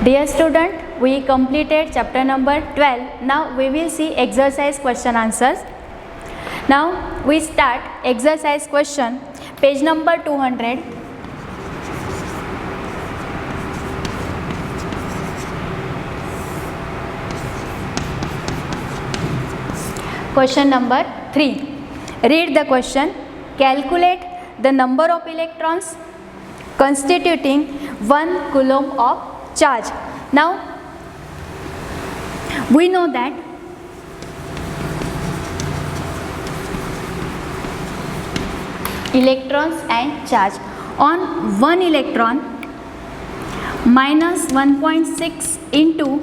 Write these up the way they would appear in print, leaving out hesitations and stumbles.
Dear student, we completed chapter number 12. Now we will see exercise question answers. Now we start exercise question, page number 200. Question number 3. Read the question. Calculate the number of electrons constituting 1 coulomb of charge. Now we know that electrons and charge. On 1 electron, minus 1.6 into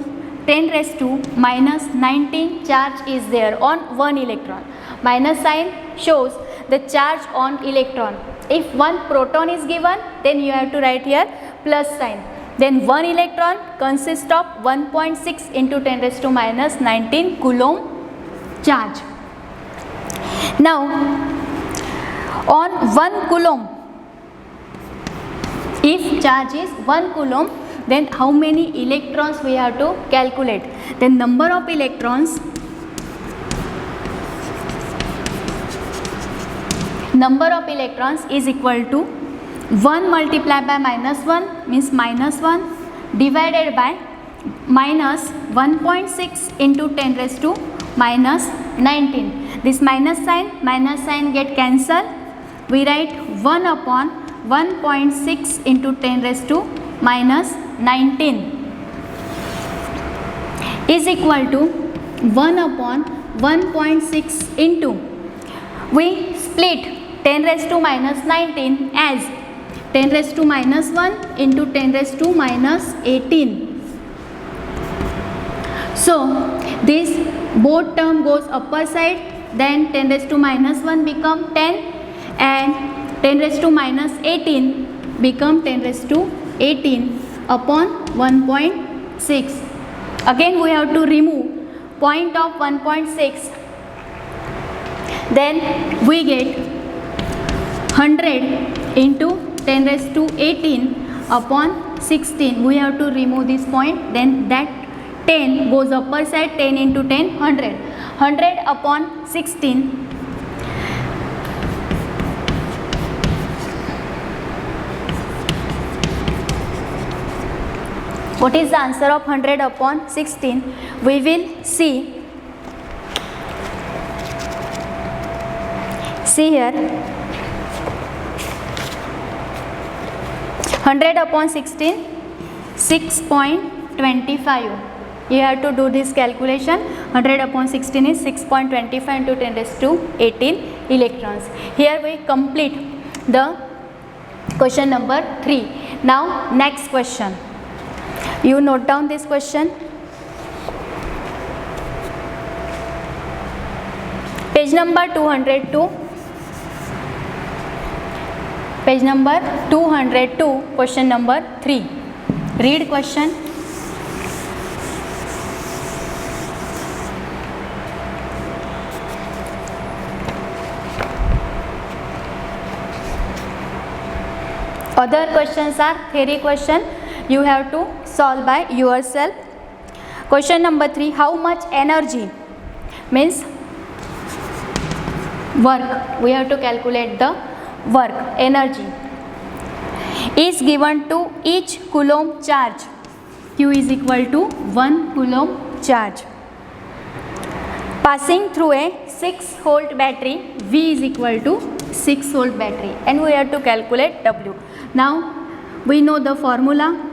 10 raised to minus 19 charge is there on 1 electron. Minus sign shows the charge on electron. If 1 proton is given, then you have to write here plus sign. Then 1 electron consists of 1.6 into 10 raised to minus 19 coulomb charge. Now on 1 coulomb, if charge is 1 coulomb, then how many electrons we have to calculate? The number of electrons is equal to 1 multiplied by minus 1 means minus 1 divided by minus 1.6 into 10 raised to minus 19. This minus sign get cancelled. We write 1 upon 1.6 into 10 raised to minus 19 is equal to 1 upon 1.6 into, we split 10 raised to minus 19 as 10 raised to minus 1 into 10 raised to minus 18. So this both term goes upper side, then 10 raised to minus 1 become 10 and 10 raised to minus 18 become 10 raised to 18 upon 1.6. Again we have to remove point of 1.6. Then we get 100 into 10 raised to 18 upon 16. We have to remove this point. Then that 10 goes upper side, 10 into 10, 100. 100 upon 16. What is the answer of 100 upon 16? We will see. See here. 100 upon 16, 6.25. You have to do this calculation. 100 upon 16 is 6.25 into 10 raised to 18 electrons. Here we complete the question number 3. Now next question. You note down this question. Page number 202. Page number 202, question number 3. Read question. Other questions are theory question. You have to solve by yourself. Question number 3. How much energy means work? We have to calculate the work, energy is given to each coulomb charge. Q is equal to 1 coulomb charge passing through a 6-volt battery. V is equal to 6-volt battery, and we have to calculate W. Now we know the formula.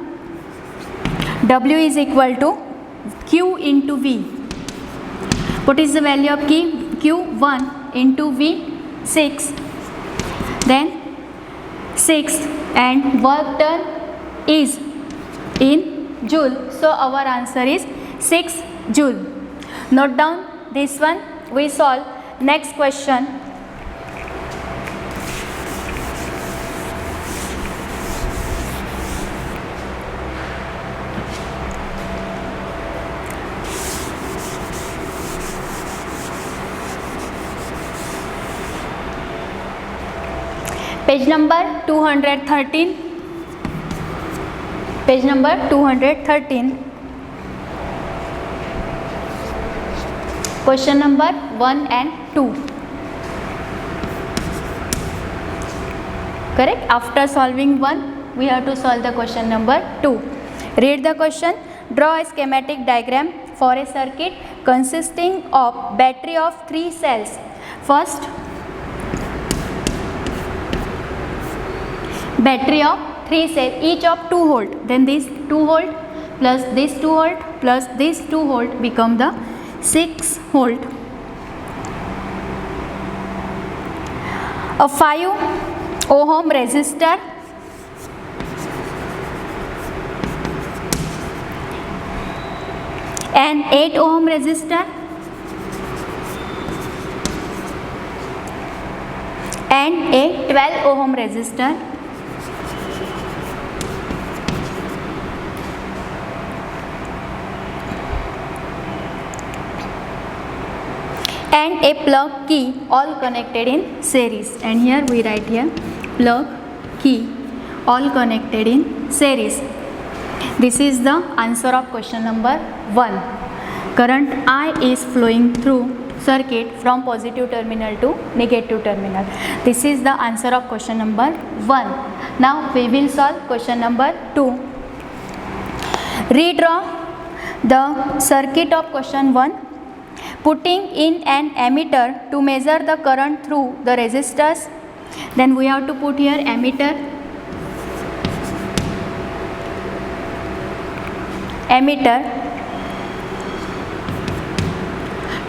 W is equal to Q into V. What is the value of Q? Q 1 into V 6. Then 6 and work done is in joule. So our answer is 6 joule. Note down this one. We solve next question. Page number 213. Page number 213. Question number 1 and 2. Correct? After solving 1, we have to solve the question number 2. Read the question. Draw a schematic diagram for a circuit consisting of battery of 3 cells. First, battery of 3 cells, each of 2 volt. Then this 2 volt plus this 2 volt plus this 2 volt become the 6 volt. A 5 ohm resistor and 8 ohm resistor and a 12 ohm resistor and a plug key all connected in series. And here we write here plug key all connected in series. This is the answer of question number 1. Current I is flowing through circuit from positive terminal to negative terminal. This is the answer of question number 1. Now we will solve question number 2. Redraw the circuit of question 1. Putting in an ammeter to measure the current through the resistors. Then we have to put here ammeter. Ammeter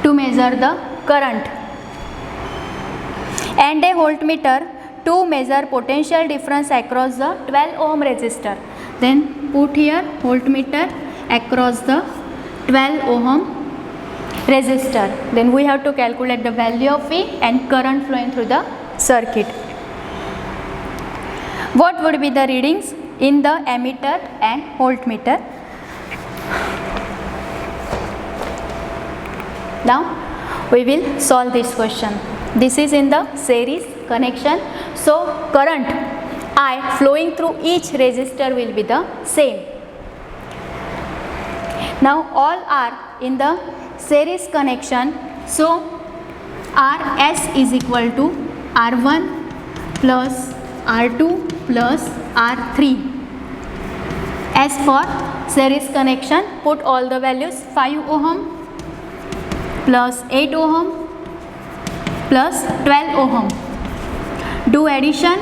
to measure the current, and a voltmeter to measure potential difference across the 12 ohm resistor. Then put here voltmeter across the 12 ohm resistor. Then we have to calculate the value of V and current flowing through the circuit. What would be the readings in the ammeter and voltmeter? Now we will solve this question. This is in the series connection, so current I flowing through each resistor will be the same. Now all are in the series connection, so Rs is equal to R1 plus R2 plus R3. As for series connection, put all the values 5 ohm plus 8 ohm plus 12 ohm. Do addition.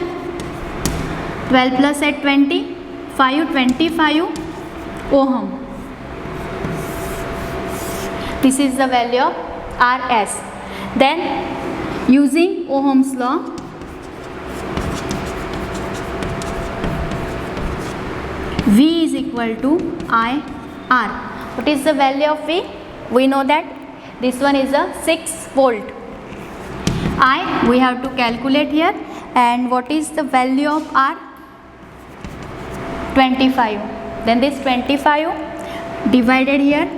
12 plus 8 20, 5 25 ohm. This is the value of Rs. Then using Ohm's law, V is equal to IR. What is the value of V? We know that this one is a 6 volt. I we have to calculate here, and what is the value of R? 25. Then this 25 divided here,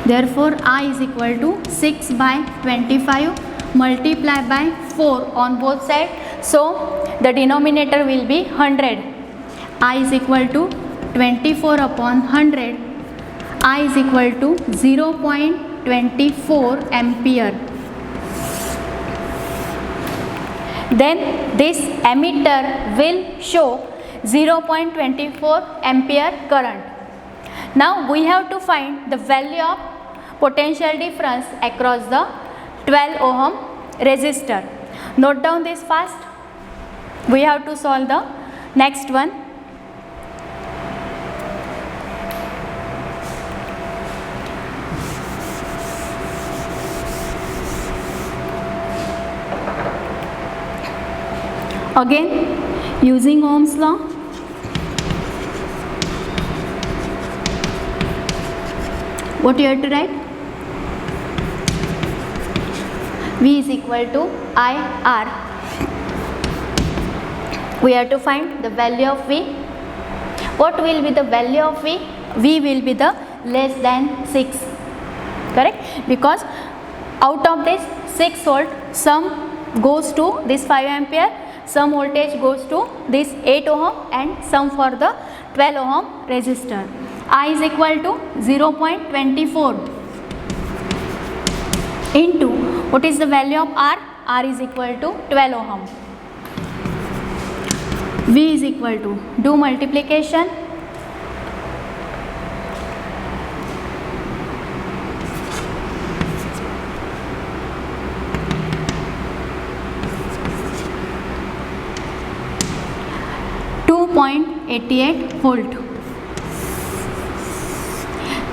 therefore I is equal to 6 by 25 multiply by 4 on both sides, so the denominator will be 100. I is equal to 24 upon 100. I is equal to 0.24 ampere. Then this ammeter will show 0.24 ampere current. Now we have to find the value of potential difference across the 12 ohm resistor. Note down this fast. We have to solve the next one. Again using Ohm's law, what you have to write? V is equal to IR. We have to find the value of V. What will be the value of V? V will be the less than 6. Correct? Because out of this 6 volt, some goes to this 5 ampere, some voltage goes to this 8 ohm and some for the 12 ohm resistor. I is equal to 0.24 into what is the value of R? R is equal to 12 ohm. V is equal to, do multiplication, .88 volt.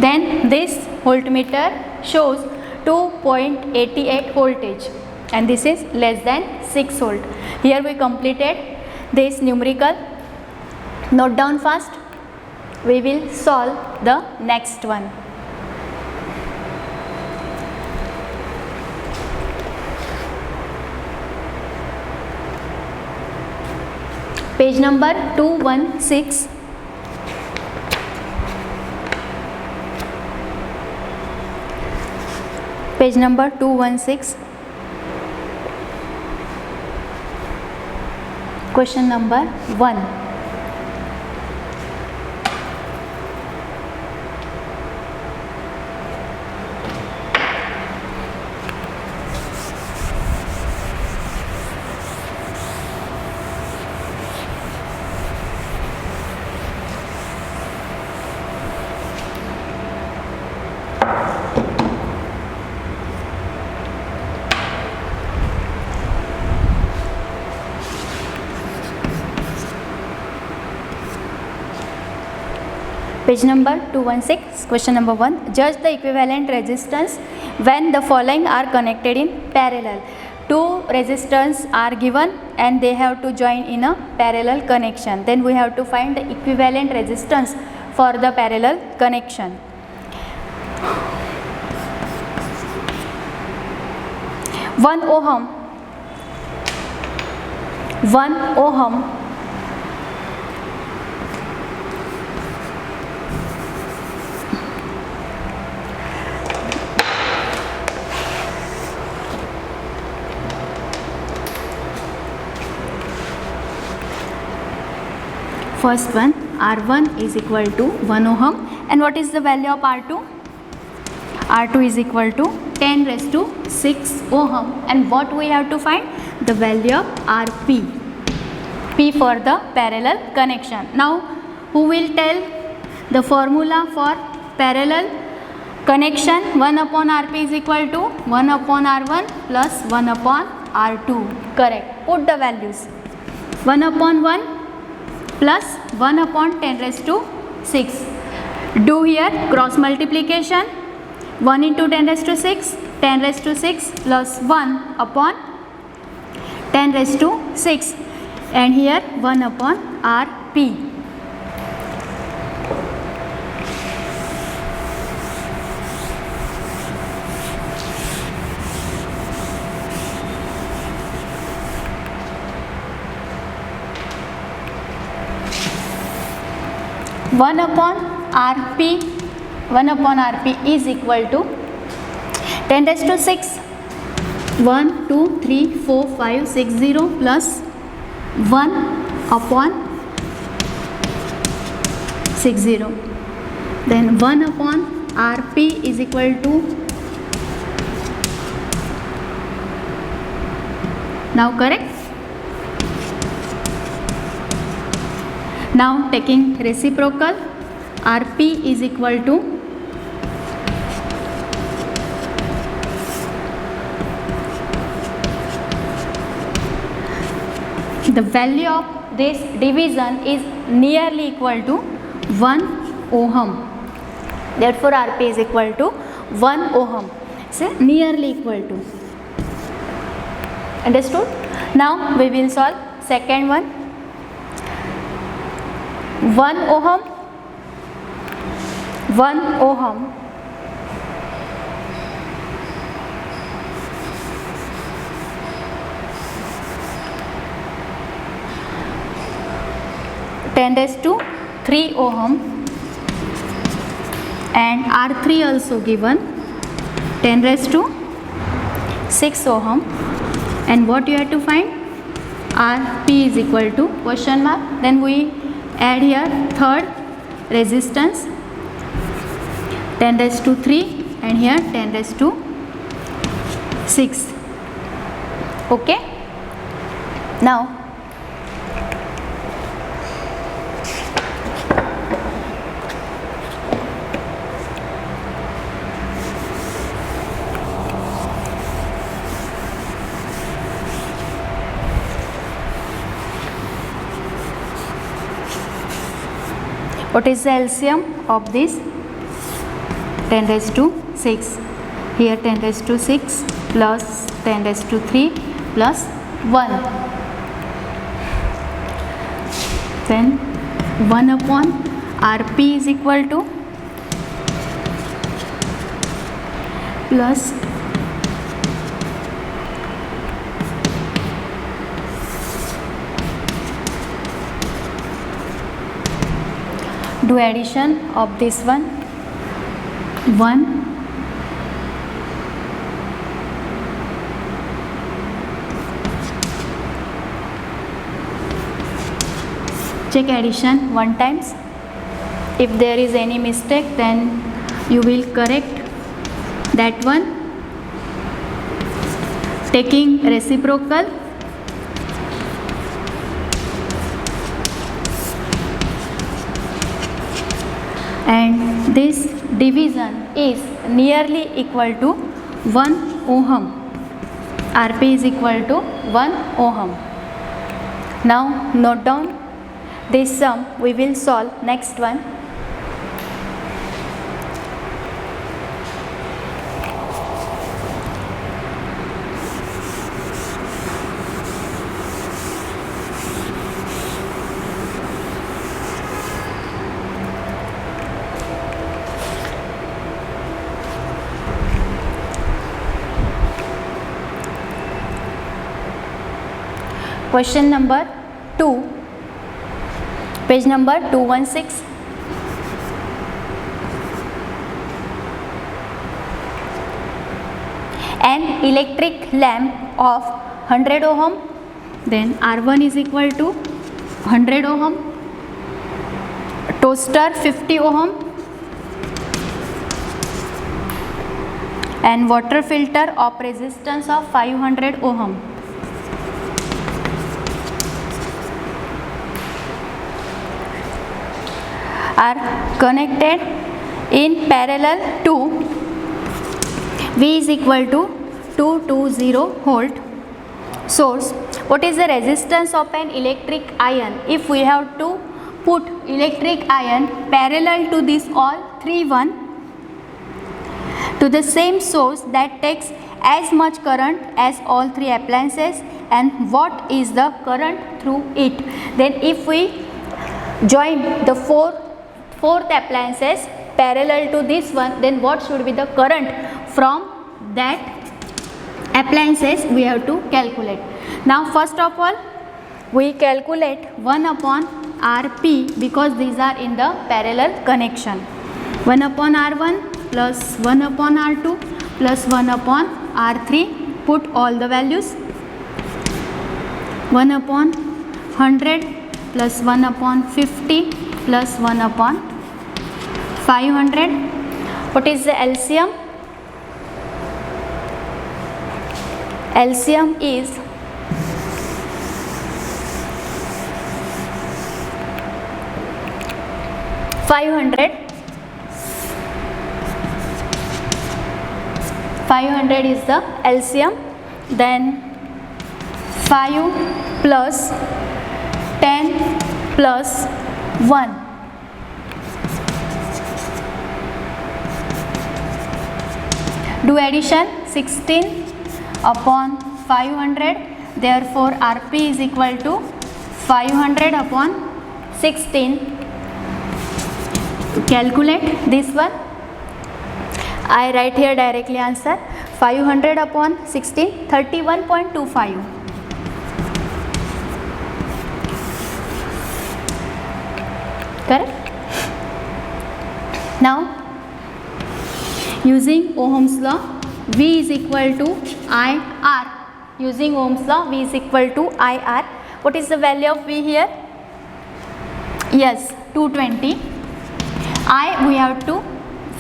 Then this voltmeter shows 2.88 voltage and this is less than 6 volt. Here we completed this numerical. Note down fast. We will solve the next one. Page number 216. Page number 216. Question number 1. Page number 216, question number 1. Judge the equivalent resistance when the following are connected in parallel. Two resistors are given and they have to join in a parallel connection. Then we have to find the equivalent resistance for the parallel connection. 1 ohm. 1 ohm first one, R1 is equal to 1 ohm and what is the value of R2? R2 is equal to 10 raised to 6 ohm and what we have to find? The value of Rp, P for the parallel connection. Now who will tell the formula for parallel connection? 1 upon Rp is equal to 1 upon R1 plus 1 upon R2. Correct. Put the values. 1 upon 1 plus 1 upon 10 raised to 6. Do here cross multiplication. 1 into 10 raised to 6, 10 raised to 6 plus 1 upon 10 raised to 6 and here 1 upon Rp. One upon Rp is equal to 10 raised to 6. 1, 2, 3, 4, 5, 6, 0 plus 1 upon 6, 0. Then 1 upon Rp is equal to, now correct? Now taking reciprocal, Rp is equal to the value of this division is nearly equal to 1 ohm. Therefore Rp is equal to 1 ohm. So nearly equal to. Understood? Now we will solve second one. 1 ohm, 1 ohm, ten raised to 3 ohm and R3 also given 10 raised to 6 ohm and what you have to find? Rp is equal to question mark. Then we add here third resistance 10 raised to 3 and here 10 raised to 6. Okay. Now what is the LCM of this? 10 raised to 6. Here 10 raised to 6 plus 10 raised to 3 plus 1. Then 1 upon Rp is equal to plus do addition of this one 1 check addition 1 times. If there is any mistake, then you will correct that one taking reciprocal. And this division is nearly equal to 1 ohm. Rp is equal to 1 ohm. Now note down this sum. We will solve next one. Question number 2, page number 216. An electric lamp of 100 ohm, then R1 is equal to 100 ohm, toaster 50 ohm, and water filter of resistance of 500 ohm. Are connected in parallel to V is equal to 220 volt source. What is the resistance of an electric iron? If we have to put electric iron parallel to this all 3 1 to the same source that takes as much current as all 3 appliances, and what is the current through it? Then if we join the fourth appliances parallel to this one, then what should be the current from that appliances we have to calculate. Now first of all we calculate 1 upon Rp because these are in the parallel connection. 1 upon R1 plus 1 upon R2 plus 1 upon R3, put all the values. 1 upon 100 plus 1 upon 50 plus 1 upon 500. What is the LCM? LCM is 500. 500 is the LCM. Then 5 plus 10 plus 1. Do addition 16 upon 500. Therefore Rp is equal to 500 upon 16. Calculate this one. I write here directly answer. 500 upon 16, 31.25. Correct? Now using Ohm's law, V is equal to IR. using Ohm's law, V is equal to IR. What is the value of V here? Yes, 220. I we have to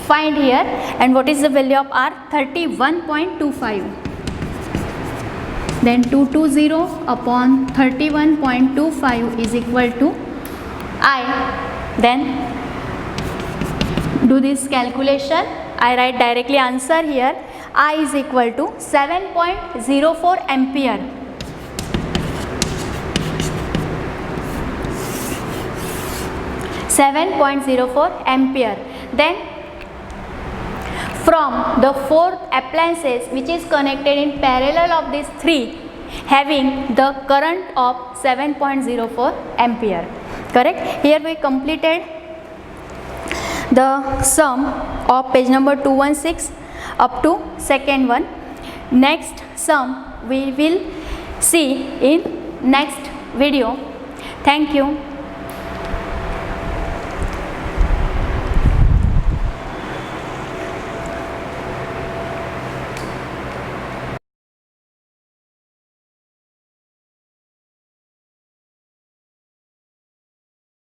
find here, and what is the value of R? 31.25. Then 220 upon 31.25 is equal to I. Then do this calculation. I write directly answer here. I is equal to 7.04 ampere. Then from the fourth appliances which is connected in parallel of these three, having the current of 7.04 ampere. Correct? Here we completed the sum of page number 216 up to second one. Next sum we will see in next video. Thank you.